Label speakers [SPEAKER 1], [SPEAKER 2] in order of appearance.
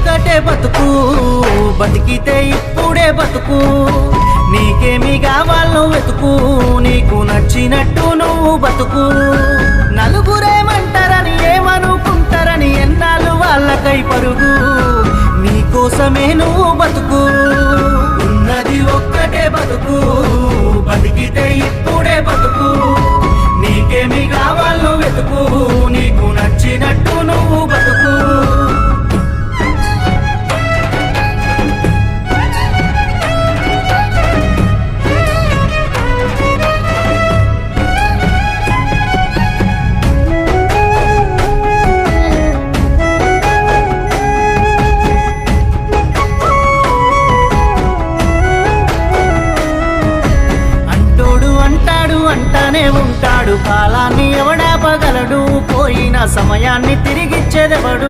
[SPEAKER 1] ఒక్కటే బతుకు, బతికితే ఇప్పుడే బతుకు. నీకేమి కావాలో వెతుకు, నీకు నచ్చినట్టు నువ్వు బతుకు. నలుగురేమంటారని ఏమనుకుంటారని ఎన్నాళ్ళు వాళ్ళకై పరుగు. నీకోసమే నువ్వు బతుకు, ఉన్నది ఒక్కటే బతుకు. బతికితే ఇప్పుడే బతుకు. నీకేమి కావాలో వెతుకు, నీకు నచ్చినట్టు నువ్వు బతుకు. అంటానే ఉంటాడు, కాలాన్ని ఎవడాపగలడు, పోయిన సమయాన్ని తిరిగిచ్చేదెవడు.